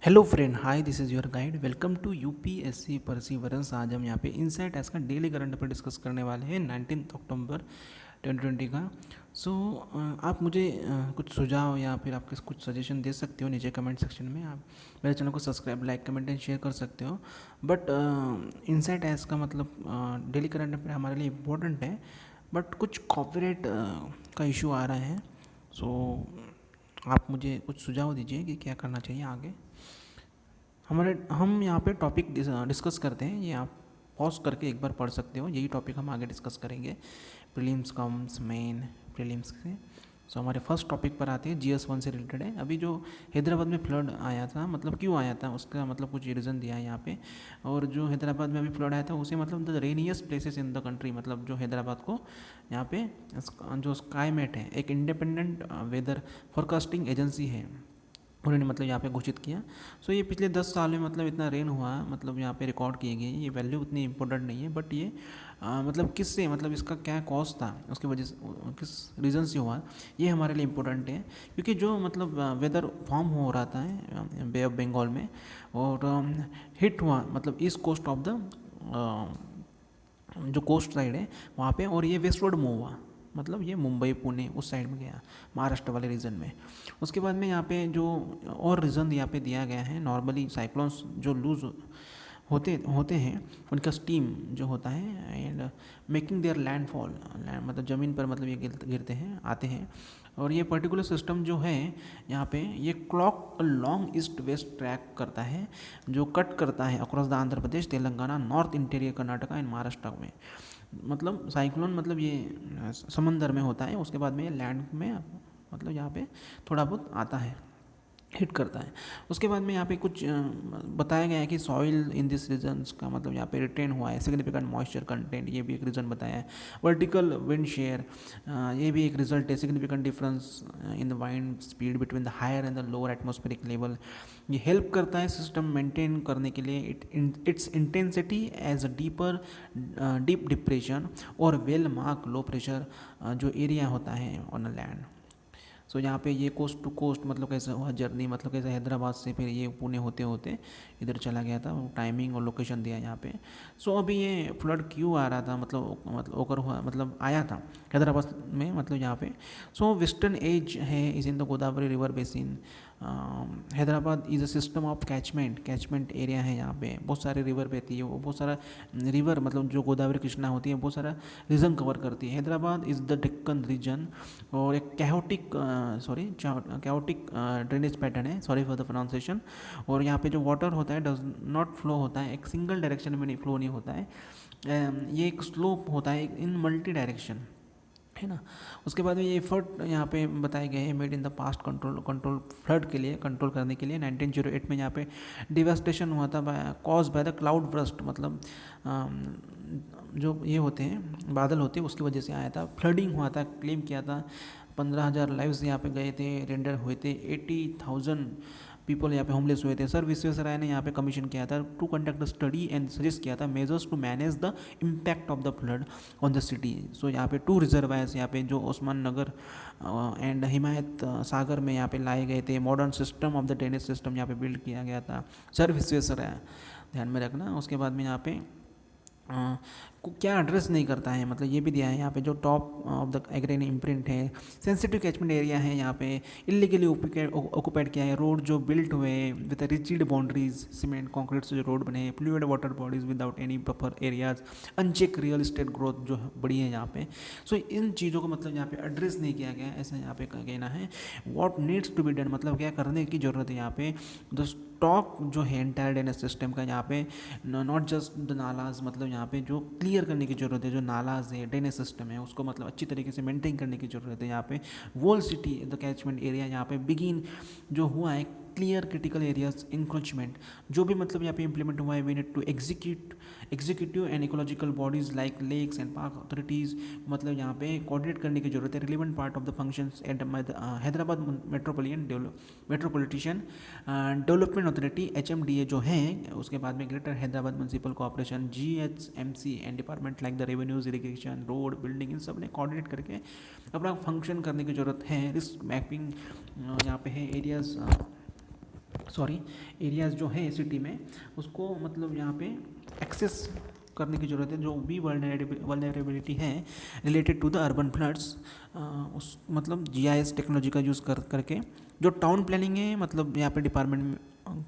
Hello friend, hi, this is your guide. Welcome to UPSC perseverance. आज हम यहाँ पे इनसाइट एस का डेली करंट अफेयर डिस्कस करने वाले हैं 19 अक्टूबर 2020 का। सो आप मुझे कुछ सुझाव या फिर आपके कुछ सजेशन दे सकते हो नीचे कमेंट सेक्शन में। आप मेरे चैनल को subscribe, like, comment and share कर सकते हो। बट इनसाइट एस का मतलब डेली करंट अफेयर हमारे लिए इम्पोर्टेंट है, बट कुछ कॉपीराइट का इशू आ रहा है। सो आप मुझे कुछ सुझाव दीजिए कि क्या करना चाहिए आगे। हम यहाँ पे टॉपिक डिस्कस करते हैं, ये आप पॉज करके एक बार पढ़ सकते हो। यही टॉपिक हम आगे डिस्कस करेंगे प्रीलिम्स कम्स मेन प्रीलिम्स से। सो हमारे फर्स्ट टॉपिक पर आते हैं, GS1 से रिलेटेड है। अभी जो हैदराबाद में फ्लड आया था, मतलब क्यों आया था उसका मतलब कुछ रीज़न दिया है यहाँ पे। और जो हैदराबाद में अभी फ्लड आया था उसे मतलब the rainiest places in the country, मतलब जो हैदराबाद को यहाँ पे जो स्काईमेट है, एक इंडिपेंडेंट वेदर फोरकास्टिंग एजेंसी है, उन्होंने मतलब यहाँ पे घोषित किया। सो ये पिछले 10 साल में मतलब इतना रेन हुआ, मतलब यहाँ पे रिकॉर्ड किए गए। ये वैल्यू उतनी इंपॉर्टेंट नहीं है, बट ये मतलब किससे, मतलब इसका क्या कॉज था, उसकी वजह से किस रीज़न से हुआ, ये हमारे लिए इम्पोर्टेंट है। क्योंकि जो मतलब वेदर फॉर्म हो रहा था बे ऑफ बंगाल में, और हिट हुआ मतलब ईस्ट कोस्ट ऑफ द जो कोस्ट साइड है वहाँ पे, और ये वेस्टवर्ड मूव हुआ, मतलब ये मुंबई पुणे उस साइड में गया, महाराष्ट्र वाले रीजन में। उसके बाद में यहाँ पे जो और रीज़न यहाँ पे दिया गया है, नॉर्मली साइक्लोन्स जो लूज होते होते हैं उनका स्टीम जो होता है, एंड मेकिंग देयर लैंडफॉल, मतलब ज़मीन पर मतलब ये गिरते हैं, आते हैं। और ये पर्टिकुलर सिस्टम जो है यहाँ पे, ये clock long east west track करता है, जो कट करता है across the Andhra Pradesh, Telangana, north interior Karnataka and Maharashtra में। मतलब साइक्लोन मतलब ये समंदर में होता है, उसके बाद में ये लैंड में मतलब यहाँ पे थोड़ा बहुत आता है, हिट करता है। उसके बाद में यहाँ पे कुछ बताया गया है कि सॉइल इन दिस रीजन्स का मतलब यहाँ पे रिटेन हुआ है, सिग्निफिकेंट मॉइस्चर कंटेंट, ये भी एक रीज़न बताया है। वर्टिकल विंड शेयर, ये भी एक रिजल्ट है, significant difference in the wind speed between the higher and the lower atmospheric level. ये हेल्प करता है सिस्टम मेंटेन करने के लिए its intensity as a deep depression और वेल मार्क लो प्रेशर जो एरिया होता है ऑन लैंड। सो यहाँ पे ये कोस्ट टू कोस्ट मतलब कैसे हुआ जर्नी, मतलब कैसे हैदराबाद से फिर ये पुणे होते होते इधर चला गया था, टाइमिंग और लोकेशन दिया यहाँ पे। सो अभी ये फ्लड क्यों आ रहा था, मतलब ओकर हुआ, मतलब आया था हैदराबाद में, मतलब यहाँ पे। सो वेस्टर्न एज है is in the Godavari river basin. Hyderabad is a system of catchment area है, यहाँ पे बहुत सारे रिवर बहती है, वो बहुत सारा रिवर मतलब जो गोदावरी कृष्णा होती है बहुत सारा रीजन कवर करती है। Hyderabad is the Deccan region, और एक कैओटिक ड्रेनेज पैटर्न है, सॉरी फॉर द प्रोनाउंसिएशन। और यहाँ पे जो वाटर होता है डज नॉट फ्लो होता है, एक सिंगल डायरेक्शन में नहीं फ्लो नहीं होता है। ये एक स्लोप होता है इन मल्टी डायरेक्शन, है ना। उसके बाद में ये एफर्ट यहाँ पे बताए गए हैं, made in the past control flood के लिए, कंट्रोल करने के लिए। 1908 में यहाँ पे डिवास्टेशन हुआ था cause by the cloud burst, मतलब जो ये होते हैं बादल होते हैं उसकी वजह से आया था, फ्लडिंग हुआ था, क्लेम किया था। 15,000 लाइव्स यहाँ पे गए थे, रेंडर हुए थे, 80,000 पीपल यहाँ पे होमलेस हुए थे। सर विश्वेश्वराय ने यहाँ पे कमीशन किया था to conduct the study and suggest किया था measures to manage the impact of the flood on the city. So यहाँ पे 2 रिजर्वायर्स यहाँ पे जो ओस्मान नगर एंड हिमायत सागर में यहाँ पे लाए गए थे। Modern system of the drainage system यहाँ पे बिल्ड किया गया था। सर विश्वेश्वराय ध्यान में रखना। उसके बाद में यहाँ पे को क्या एड्रेस नहीं करता है, मतलब ये भी दिया है यहाँ पे, जो टॉप ऑफ द एग्रेन इम्प्रिंट है, सेंसिटिव कैचमेंट एरिया है यहाँ पे, इलीगली ऑक्यूपाइड किया है, रोड जो बिल्ट हुए with rigid boundaries, cement concrete से जो रोड बने, fluid water bodies without any buffer areas, uncheck real estate growth जो बड़ी है यहाँ पे। सो इन चीज़ों को मतलब यहाँ पे एड्रेस नहीं किया गया, ऐसा यहाँ पे कहना है। What needs to be done, मतलब क्या करने की ज़रूरत है यहाँ पे। द स्टॉक जो है एंटायर ड्रेनेज सिस्टम का यहाँ पे, नॉट जस्ट द नालाज, मतलब यहाँ पे जो क्लियर करने की ज़रूरत है, जो नालाज है ड्रेनेज सिस्टम है उसको मतलब अच्छी तरीके से मेंटेन करने की ज़रूरत है यहाँ पे। वोल सिटी द कैचमेंट एरिया यहाँ पे बिगिन जो हुआ है, क्लियर क्रिटिकल एरियाज इंक्रोचमेंट जो भी मतलब यहाँ पे इंप्लीमेंट हुआ है, we need to executive and ecological bodies like lakes and park authorities, मतलब यहाँ पे कोऑर्डिनेट करने की जरूरत है। Relevant part of the functions at Hyderabad metropolitan development authority HMDA जो है, उसके बाद में greater Hyderabad municipal corporation GHMC and department like the revenues, irrigation, road, building, इन सब ने कोऑर्डिनेट करके अपना फंक्शन करने की ज़रूरत है। रिस्क मैपिंग यहाँ पे है, एरियाज सॉरी एरियाज़ जो है सिटी में उसको मतलब यहाँ पे एक्सेस करने की ज़रूरत है। जो भी वल्नरेबिलिटी है related to the urban floods, उस मतलब जीआईएस टेक्नोलॉजी का यूज़ करके जो टाउन प्लानिंग है मतलब यहाँ पे डिपार्टमेंट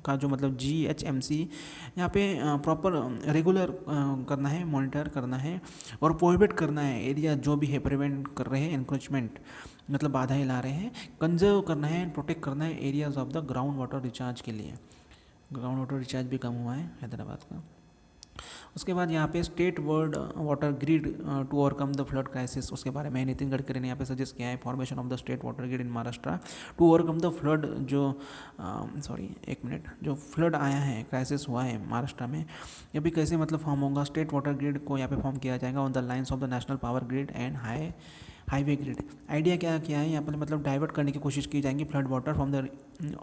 का जो मतलब GHMC यहाँ पे प्रॉपर रेगुलर करना है, मॉनिटर करना है और प्रोहिबिट करना है एरिया जो भी है प्रिवेंट कर रहे हैं एनक्रोचमेंट मतलब बाधाएं ला रहे हैं, कंजर्व करना है, प्रोटेक्ट करना है areas of the ground water recharge के लिए। ग्राउंड वाटर रिचार्ज भी कम हुआ है हैदराबाद का। उसके बाद यहाँ पे state world water grid to overcome the flood crisis, उसके बारे में नितिन गडकरी ने यहाँ पे सजेस्ट किया है formation of the state water grid in Maharashtra to overcome the flood जो जो फ्लड आया है, क्राइसिस हुआ है महाराष्ट्र में, ये भी कैसे मतलब फॉर्म होगा। स्टेट वाटर ग्रिड को यहाँ पे फॉर्म किया जाएगा on the lines of the national power grid and highway grid. Idea क्या किया है यहाँ पर मतलब डाइवर्ट करने की कोशिश की जाएगी flood water from the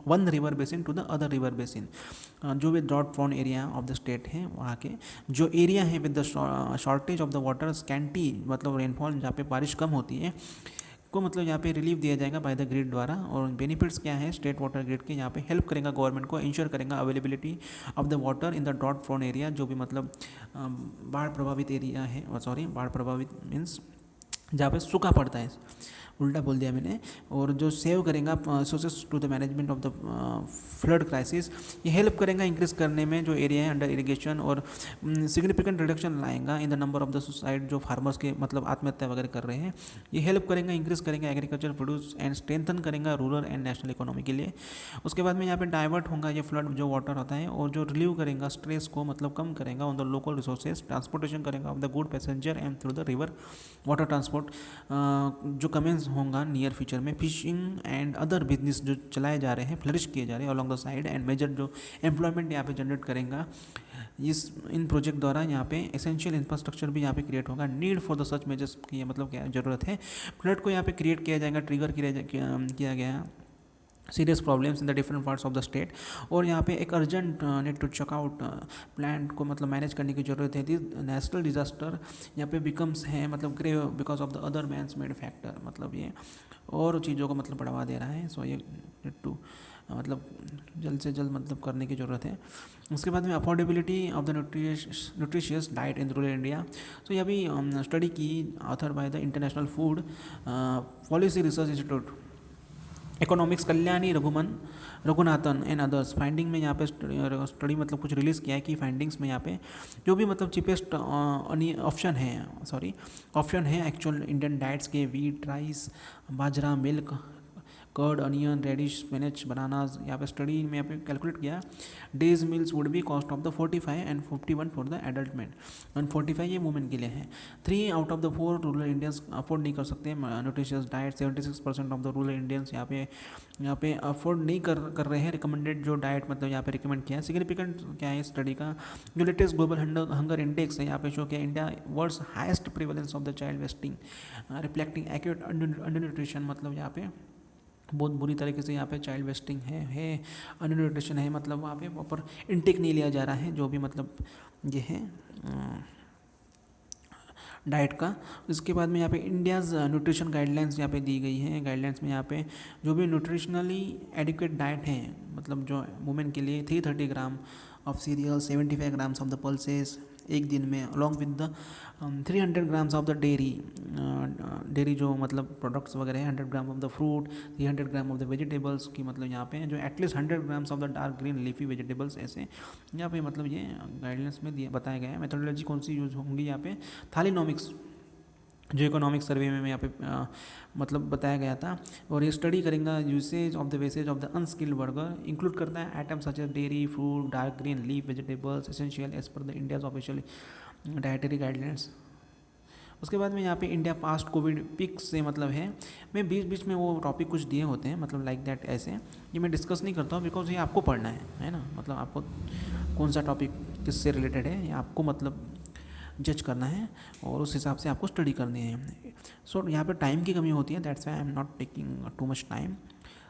one river basin to the other river basin. जो भी drought prone area of the state है वहाँ के जो एरिया है with the shortage of the water scanty मतलब रेनफॉल जहाँ पे बारिश कम होती है को मतलब यहाँ पे रिलीफ दिया जाएगा बाय द ग्रिड द्वारा। और बेनिफिट्स क्या है स्टेट वाटर ग्रिड के, यहाँ पे हेल्प करेगा गवर्नमेंट को, इंश्योर करेगा availability of the water in the drought prone area जो भी मतलब बाढ़ प्रभावित एरिया है, बाढ़ प्रभावित मीन्स जहाँ पे सूखा पड़ता है, उल्टा बोल दिया मैंने। और जो सेव करेगा sources to the management of the flood crisis, ये हेल्प करेगा इंक्रीज करने में जो एरिया है अंडर इरिगेशन और सिग्निफिकेंट रिडक्शन लाएगा in the number of the suicide जो फार्मर्स के मतलब आत्महत्या वगैरह कर रहे हैं। ये हेल्प करेगा इंक्रीज करेंगे एग्रीकल्चर प्रोड्यूस एंड स्ट्रेंथन करेगा रूरल एंड नेशनल इकोनॉमी के लिए। उसके बाद में यहाँ पे डाइवर्ट होगा ये फ्लड जो वाटर होता है और जो रिलीव करेगा स्ट्रेस को मतलब कम करेगा on the local resources, transportation करेगा of the good passenger and through the river water transport जो कमेंस होगा नियर फ्यूचर में। फिशिंग एंड अदर बिजनेस जो चलाए जा रहे हैं, फ्लरिश किए जा रहे हैं along the side and major जो एम्प्लॉयमेंट यहाँ पे जनरेट करेगा इन प्रोजेक्ट द्वारा। यहाँ पे एसेंशियल इंफ्रास्ट्रक्चर भी यहाँ पे क्रिएट होगा। Need for the such measures की मतलब क्या ज़रूरत है, फ्लड को यहाँ पे क्रिएट किया जाएगा, ट्रिगर किया गया serious problems in the different parts of the state. और यहाँ पे एक urgent need to check out plan को मतलब मैनेज करने की ज़रूरत है। दिस नेचुरल डिजास्टर यहाँ पे बिकम्स है मतलब grave because of the other man's made factor, मतलब ये और चीज़ों को मतलब बढ़ावा दे रहा है। सो ये नीड टू मतलब जल्द से जल्द मतलब करने की ज़रूरत है। उसके बाद में affordability of the nutritious diet in rural India. तो ये अभी स्टडी की author by the international food policy research institute economics Kalyani Raghunathan and others. Finding में यहाँ पे स्टडी मतलब कुछ रिलीज़ किया है कि फाइंडिंग्स में यहाँ पे जो भी मतलब चीपेस्ट ऑप्शन है एक्चुअल इंडियन डाइट्स के wheat, rice, bajra, milk, curd, onion, radish, spinach, bananas. यहाँ पे स्टडी में यहाँ पे कैलकुलेट किया days meals would be cost of the 45 and 51 for the adult man and 45 ये वुमेन के लिए है। 3 out of the 4 rural Indians afford नहीं कर सकते nutritious diet. 76% of the rural Indians यहाँ पे अफोर्ड नहीं कर रहे हैं रिकमेंडेड जो डाइट मतलब यहाँ पे रिकमेंड किया है। सिग्निफिकेंट क्या है स्टडी का, जो लेटेस्ट ग्लोबल हंगर इंडेक्स है यहाँ पे शो किया India world's highest prevalence of the child wasting reflecting acute under nutrition, मतलब यहाँ पे बहुत बुरी तरीके से यहाँ पे चाइल्ड वेस्टिंग है अंडर न्यूट्रिशन है, मतलब वहाँ पे प्रॉपर इनटेक नहीं लिया जा रहा है जो भी मतलब ये है डाइट का। इसके बाद में यहाँ पे इंडियाज़ न्यूट्रिशन गाइडलाइंस यहाँ पे दी गई है। गाइडलाइंस में यहाँ पे जो भी न्यूट्रिशनली एडिक्वेट डाइट है मतलब जो वुमेन के लिए 330 gram of serial, 75 grams of the pulses एक दिन में, along with the 300 grams of the dairy जो मतलब प्रोडक्ट्स वगैरह हैं, 100 gram of the fruit, 300 gram of the vegetables की मतलब यहाँ पे जो at least 100 grams of the dark green leafy vegetables, ऐसे यहाँ पे मतलब ये गाइडलाइंस में दिया बताया गया है। मेथोडोलॉजी कौन सी यूज़ होंगी यहाँ पे, थालीनॉमिक्स जो इकोनॉमिक सर्वे में यहाँ पे मतलब बताया गया था। और ये स्टडी करेंगे usage of the wages of the unskilled worker, include करता है items such as dairy, fruit, dark green leaf vegetables essential as per the India's official dietary guidelines. उसके बाद में यहाँ पे इंडिया पास्ट कोविड पिक से मतलब है, मैं बीच बीच में वो टॉपिक कुछ दिए होते हैं मतलब लाइक दैट, ऐसे ये मैं डिस्कस नहीं करता हूँ बिकॉज ये आपको पढ़ना है ना, मतलब आपको कौन सा टॉपिक किससे रिलेटेड है ये आपको मतलब जज करना है और उस हिसाब से आपको स्टडी करनी है। सो यहाँ पे टाइम की कमी होती है, that's why I am not taking too much time.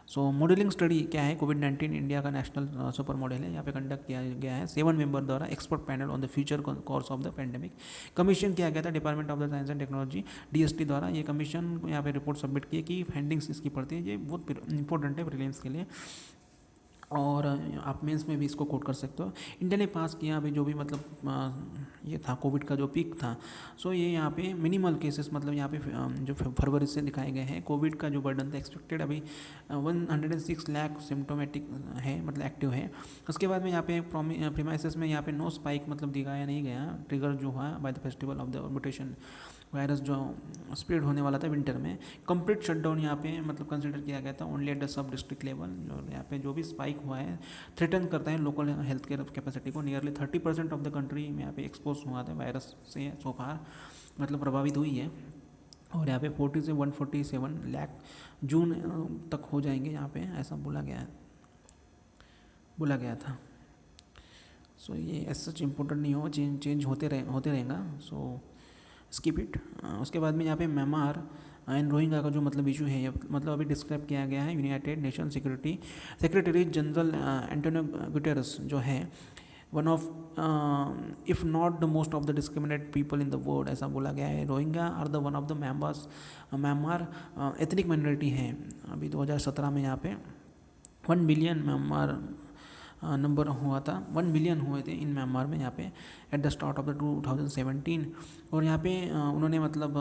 So modelling study क्या है, कोविड-19 इंडिया का नेशनल सुपर मॉडल है, यहाँ पे कंडक्ट किया गया है 7 मेंबर द्वारा expert panel on the future course of the pandemic. Commission किया गया था department of the science and technology DST द्वारा। ये कमीशन यहाँ पे रिपोर्ट सबमिट की कि फाइंडिंग्स इसकी पड़ती है, ये बहुत इंपॉर्टेंट है प्रीलिम्स के लिए। और आप मेंस में भी इसको कोट कर सकते हो। इंडिया ने पास किया अभी जो भी मतलब ये था कोविड का जो पीक था। सो ये यहाँ पे मिनिमल केसेस मतलब यहाँ पे जो फरवरी से दिखाए गए हैं कोविड का जो बर्डन था एक्सपेक्टेड अभी 106 लाख सिम्टोमेटिक है मतलब एक्टिव है। उसके बाद में यहाँ पे प्रीमाइसेस में यहाँ पे नो स्पाइक मतलब दिखाया नहीं गया ट्रिगर जो हुआ by the festival of the mutation virus जो स्प्रेड होने वाला था विंटर में। कंप्लीट शटडाउन यहाँ पे मतलब कंसिडर किया गया था only at the sub district level. जो यहाँ पे जो भी स्पाइक हुआ है थ्रेटन करता है लोकल हेल्थ केयर कैपेसिटी को। नियरली 30% ऑफ द कंट्री में यहाँ पे एक्सपोज हुआ था वायरस से सो फार मतलब प्रभावित हुई है। और यहाँ पे 40 से 147 लाख जून तक हो जाएंगे यहाँ पे ऐसा बोला गया था। सो ये एज सच इम्पोर्टेंट नहीं हो चेंज होते रहेगा सो स्किप इट। उसके बाद में यहाँ पे म्यांमार एंड रोहिंग्या का जो मतलब इशू है मतलब अभी डिस्क्राइब किया गया है United Nation security secretary general Antonio Guterres जो है one of if not the most of the discriminate people in the world ऐसा बोला गया है। Rohingya are the one of the Myanmar ethnic minority है। अभी 2017 में यहाँ पे 1 बिलियन म्यांमार नंबर हुआ था 1 बिलियन हुए थे इन म्यांमार में यहाँ पे at the start of the 2017। और यहाँ पे उन्होंने मतलब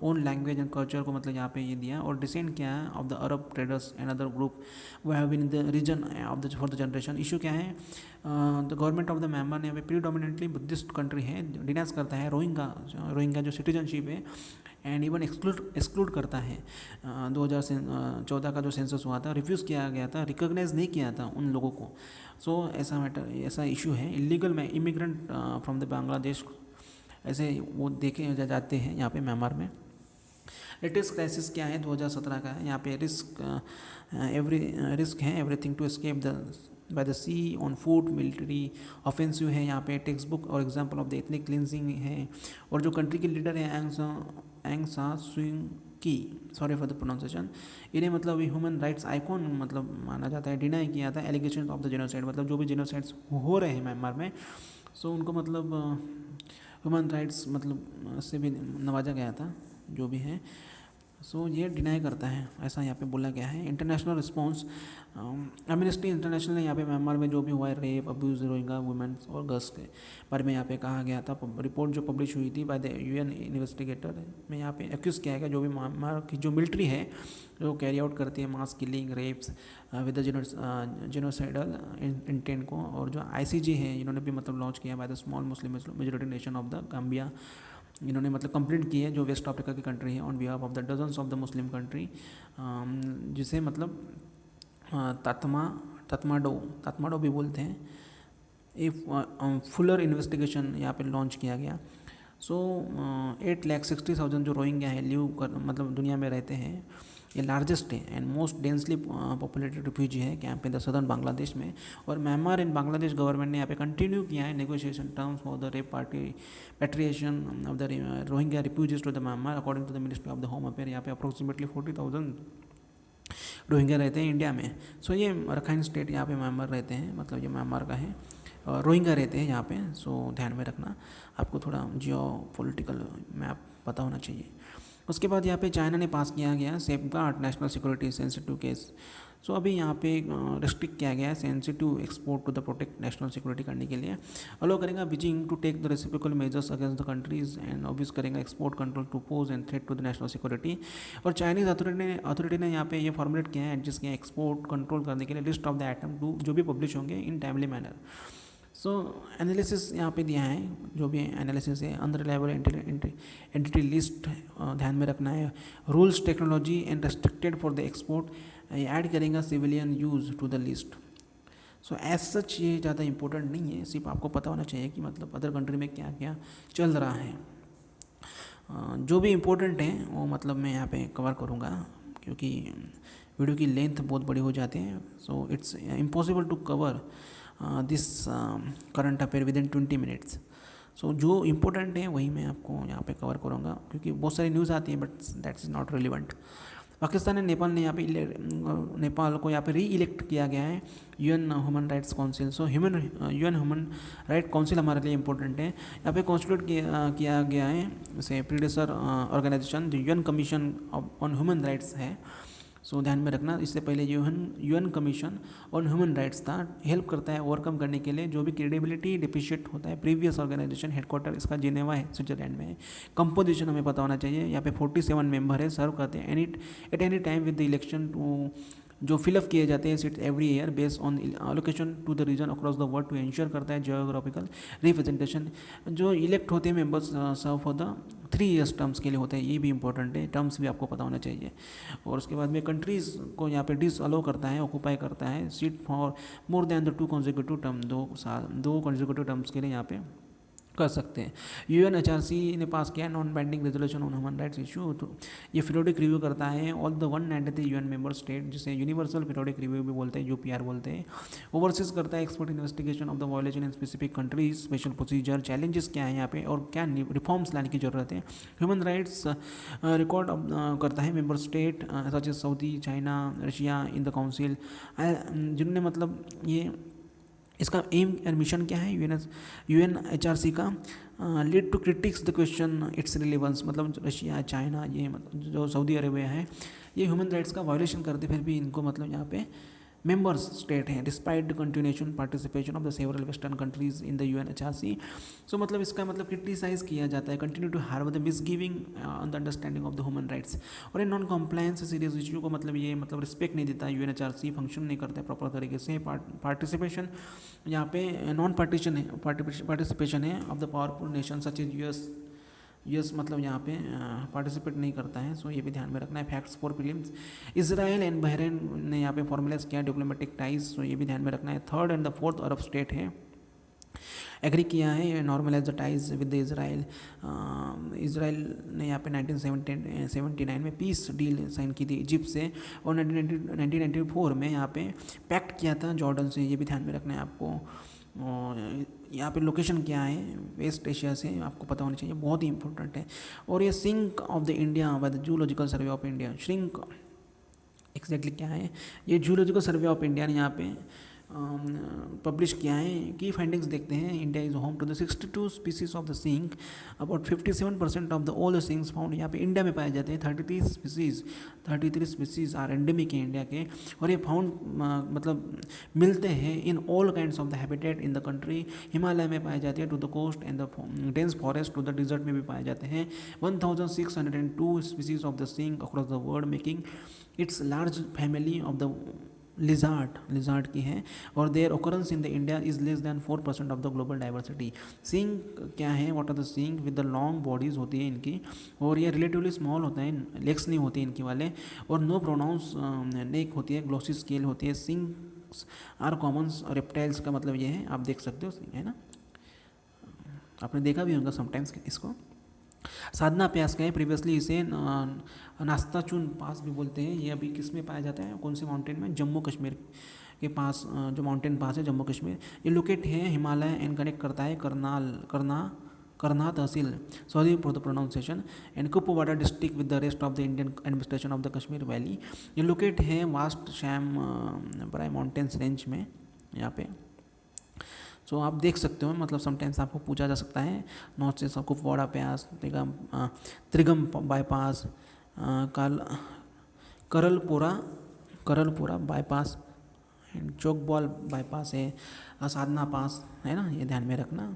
ओन लैंग्वेज एंड कल्चर को मतलब यहाँ पे ये दिया और डिसेंड किया है of the Arab traders and other group वो have been in the region of the for the generation. Issue क्या है the government of the Myanmar ने यहाँ पे प्रीडोमिनेंटली बुद्धिस्ट कंट्री है डिनाइज करता है रोहिंग्या जो सिटीजनशिप है एंड इवन एक्सक्लूड करता है। 2014 का जो सेंसस हुआ था रिफ्यूज़ किया गया था रिकॉग्नाइज नहीं किया था उन लोगों को। सो ऐसा इशू है इलीगल में इमिग्रेंट फ्रॉम द बांग्लादेश ऐसे वो देखे जाते हैं यहाँ पे म्यांमार में। लेटेस्ट क्राइसिस क्या है 2017 का है यहाँ पे रिस्क है everything to escape the by the sea on food military offensive है यहाँ पे टेक्स्ट बुक और example of the ethnic cleansing है। और जो कंट्री के लीडर है एंग सा सुंग की सॉरी फॉर द प्रोनाउंसिएशन इन्हें मतलब ह्यूमन राइट्स आइकॉन मतलब माना जाता है। डिनाई किया था एलिगेशन ऑफ द जेनोसाइड मतलब जो भी जेनोसाइड्स हो रहे हैं म्यांमार में सो उनको मतलब ह्यूमन राइट्स मतलब से भी नवाजा गया था जो भी है। सो ये डिनाई करता है ऐसा यहाँ पे बोला गया है। इंटरनेशनल रिस्पांस एमनेस्टी इंटरनेशनल ने यहाँ पे म्यांमार में जो भी हुआ है रेप अब्यूज़ रोहिंग्या वुमेन्स और गर्ल्स के बारे में यहाँ पे कहा गया था। रिपोर्ट जो पब्लिश हुई थी बाय द UN इन्वेस्टिगेटर में यहाँ पे एक्यूज़ किया गया जो भी म्यांमार की जो मिलिट्री है जो कैरी आउट करती है mass killing rapes with the genocidal intent को। और जो ICJ है इन्होंने भी मतलब लॉन्च किया by the small Muslim majority nation of the Gambia. इन्होंने मतलब कंप्लेंट की है जो वेस्ट अफ्रीका की कंट्री है on behalf of the dozens of the Muslim country जिसे मतलब तातमाडो भी बोलते हैं। एक फुलर इन्वेस्टिगेशन यहाँ पे लॉन्च किया गया। सो 8,60,000 जो रोहिंग्या है लिव कर मतलब दुनिया में रहते हैं ये लार्जेस्ट है and most densely populated refugee है camp in the southern Bangladesh में। और म्यांमार इन बांग्लादेश गवर्नमेंट ने यहाँ पे कंटिन्यू किया है negotiation terms for the repatriation of the Rohingya refugees to the Myanmar according to the ministry of the home affair. यहाँ पे अप्रोक्सीमेटली 40,000 रोहिंग्या रहते हैं इंडिया में। सो ये रखाइन स्टेट यहाँ पे म्यांमार रहते हैं मतलब ये म्यांमार का है रोहिंग्या रहते हैं यहाँ पे। सो ध्यान में रखना आपको थोड़ा जियो पॉलिटिकल मैप पता होना चाहिए। उसके बाद यहाँ पे चाइना ने पास किया गया safeguard national security sensitive case. So अभी यहाँ पे रिस्ट्रिक्ट किया गया है sensitive export to the protect national security करने के लिए अलो करेगा Beijing to take the reciprocal measures against the countries and obvious करेगा export control to pose and threat to the national security. और चाइनीज़ अथॉरिटी ने यहाँ पे ये फॉर्मुलेट किया है एडजस्ट किया एक्सपोर्ट कंट्रोल करने के लिए list of the item to जो भी पब्लिश होंगे in timely manner. So analysis यहाँ पे दिया है जो भी एनालिसिस है अनरिलायबल एंटिटी लिस्ट ध्यान में रखना है। Rules technology and restricted for the export add करेंगे civilian use to the list. So as such ये ज़्यादा इंपॉर्टेंट नहीं है सिर्फ आपको पता होना चाहिए कि मतलब अदर कंट्री में क्या क्या चल रहा है। जो भी इम्पोर्टेंट है वो मतलब मैं यहाँ पे कवर करूँगा क्योंकि वीडियो की लेंथ बहुत बड़ी हो जाती है। So it's impossible to cover this current affair within 20 minutes. So जो इम्पोर्टेंट है वही मैं आपको यहाँ पे कवर करूँगा क्योंकि बहुत सारी न्यूज़ आती है but that's not relevant. Pakistan and Nepal ने यहाँ पे नेपाल को यहाँ पे री इलेक्ट किया गया है UN ह्यूमन राइट्स काउंसिल। सो UN ह्यूमन राइट काउंसिल हमारे लिए इम्पोर्टेंट है। यहाँ पे कॉन्स्टिट्यूट किया गया है जैसे प्रीडेसर ऑर्गेनाइजेशन जो UN commission on human rights है सो ध्यान में रखना, इससे पहले UN commission on human rights था, हेल्प करता है ओवरकम करने के लिए जो भी क्रेडिबिलिटी डिफिशिएंट होता है। प्रीवियस ऑर्गेनाइजेशन हेडक्वार्टर इसका जिनेवा है, स्विट्जरलैंड में है। कंपोजिशन हमें पता होना चाहिए, यहाँ पे 47 मेंबर है, सर्व करते हैं at any time with the election to, जो फिलअप किए जाते हैं seats every year based on allocation to the region across the world to ensure करता है जियोग्राफिकल रिप्रेजेंटेशन। जो इलेक्ट होते हैं members serve for the 3 years terms के लिए होते हैं, ये भी इंपॉर्टेंट है, टर्म्स भी आपको पता होना चाहिए। और उसके बाद में कंट्रीज़ को यहाँ पे डिस अलो करता है, ऑक्यूपाई करता है seat for more than the 2 consecutive term, 2 consecutive terms के लिए यहाँ पे कर सकते हैं। यूएनएचआरसी ने पास किया non binding resolution on human rights issue, तो ये पीरियोडिक रिव्यू करता है all the 193 UN member state, जिसे यूनिवर्सल पीरियोडिक रिव्यू भी बोलते हैं, यूपीआर बोलते हैं। ओवरसीज करता है expert investigation of the violation in specific countries, special procedure, challenges क्या है यहाँ पे और क्या रिफॉर्म्स लाने की जरूरत है। ह्यूमन राइट्स रिकॉर्ड करता है member state such as Saudi, China, Russia in the council, जिनने मतलब ये इसका एम एंड मिशन क्या है यूएनएचआरसी का, lead to critics the question its relevance, मतलब रशिया, चाइना, ये मतलब जो सऊदी अरेबिया है, ये ह्यूमन राइट्स का वायलेशन करते फिर भी इनको मतलब यहाँ पे मेंबर्स स्टेट हैं despite the continuation participation of the several western countries in the UNHRC. So मतलब इसका मतलब क्रिटिसाइज किया जाता है, कंटिन्यू टू हार्व the misgiving on the understanding of the human rights. और ये नॉन कॉम्प्लायंस सीरियस इशू को मतलब ये मतलब रिस्पेक्ट नहीं देता, यूएनएचआरसी फंक्शन नहीं करता है प्रॉपर तरीके से। पार्टिसिपेशन यहाँ पे नॉन पार्टिसिपेशन है of the powerful nation such as US मतलब यहाँ पे पार्टिसिपेट नहीं करता है। सो ये भी ध्यान में रखना है। Facts for films, Israel and Bahrain ने यहाँ पे फॉर्मुलाइज किया डिप्लोमेटिक टाइज, सो ये भी ध्यान में रखना है। 3rd and the 4th Arab state है एग्री किया है normalize the ties with the Israel. Israel ने यहाँ पे 1979 में पीस डील साइन की थी इजिप्ट से, और 1994 में यहाँ पे पैक्ट किया था जॉर्डन से, ये भी ध्यान में रखना है आपको। और यहाँ पे लोकेशन क्या है, वेस्ट एशिया से, आपको पता होना चाहिए, बहुत ही इंपॉर्टेंट है। और ये shrink of the India by the zoological survey of India, shrink exactly क्या है, ये जूलॉजिकल सर्वे ऑफ इंडिया ने यहाँ पे पब्लिश किया है। की फाइंडिंग्स देखते हैं, India is home to the 62 species of the skink, about 57% of the all the skinks found यहाँ पे इंडिया में पाए जाते हैं। 33 स्पीसीज आर एंडेमिक है इंडिया के, और ये फाउंड मतलब मिलते हैं in all kinds of the habitat in the country. Himalaya में पाए जाते हैं, to the coast and the dense forest, to the desert में भी पाए जाते हैं। 1602 species of the skink across the world, making its large family of the lizard की है। और their occurrence in the India is less than 4% of the global diversity. Skink क्या है, what are the skink with the long bodies होती है इनकी, और ये रिलेटिवली स्मॉल होता है, लेग्स नहीं होती इनकी वाले, और नो प्रोनाउंस नेक होती है, ग्लोसी स्केल होती है। सिंक्स आर कॉमन्स रेप्टाइल्स का मतलब ये है, आप देख सकते हो है ना, आपने देखा भी होगा समटाइम्स इसको। साधना प्यास का है, प्रीवियसली इसे नाश्ता चून पास भी बोलते हैं। ये अभी किस में पाया जाता है, कौन से माउंटेन में, जम्मू कश्मीर के पास जो माउंटेन पास है जम्मू कश्मीर, ये लोकेट है हिमालय एंड कनेक्ट करता है Karnah tehsil, sorry for the pronunciation, and Kupwara district with the rest of the Indian administration of the Kashmir valley. ये लोकेट है vast Shamsbari mountains range में यहाँ पे। सो आप देख सकते हो, मतलब समटाइम्स आपको पूछा जा सकता है नॉर्थ से कुपवाड़ा प्यास, त्रिगम बाईपास, करलपुरा बाईपास एंड चौकबॉल बाईपास है, साधना पास है ना, ये ध्यान में रखना,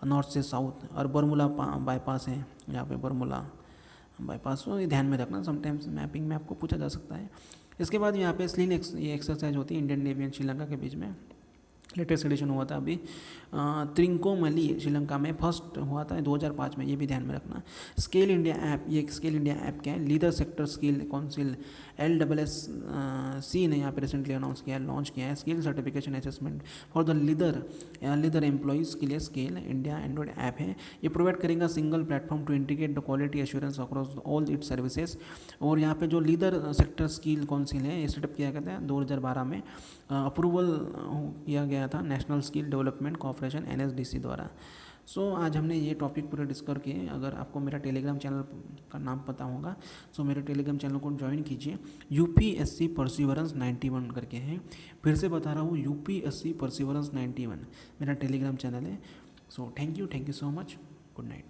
नॉर्थ से साउथ, और बरमूला बाईपास है यहाँ पे, बरमूला बाईपास, तो ये ध्यान में रखना, समटाइम्स मैपिंग में आपको पूछा जा सकता है। इसके बाद यहाँ पे स्लिन ये एक्सरसाइज होती है इंडियन नेवी एंड श्रीलंका के बीच में, लेटेस्ट एडिशन हुआ था अभी त्रिंकोमली श्रीलंका में, फर्स्ट हुआ था 2005 में, ये भी ध्यान में रखना। स्केल इंडिया ऐप, ये स्केल इंडिया ऐप क्या है, leader sector skill council LSSC ने यहाँ पे रिसेंटली अनाउंस किया है, लॉन्च किया है skill certification assessment for the leader employees के लिए स्केल इंडिया एंड्रॉइड ऐप है। ये प्रोवाइड करेगा single platform to integrate the quality assurance across all its services. और यहाँ पे जो लीडर सेक्टर स्किल काउंसिल है, ये सेटअप किया गया था 2012 में, अप्रूवल किया गया था national skill development corporation NSDC द्वारा। सो आज हमने ये टॉपिक पूरे डिस्कस किए। अगर आपको मेरा टेलीग्राम चैनल का नाम पता होगा, सो मेरे टेलीग्राम चैनल को ज्वाइन कीजिए, UPSC परसिवरेंस 91 करके है, फिर से बता रहा हूँ UPSC परसिवरेंस 91 मेरा टेलीग्राम चैनल है। So thank you so much, good night.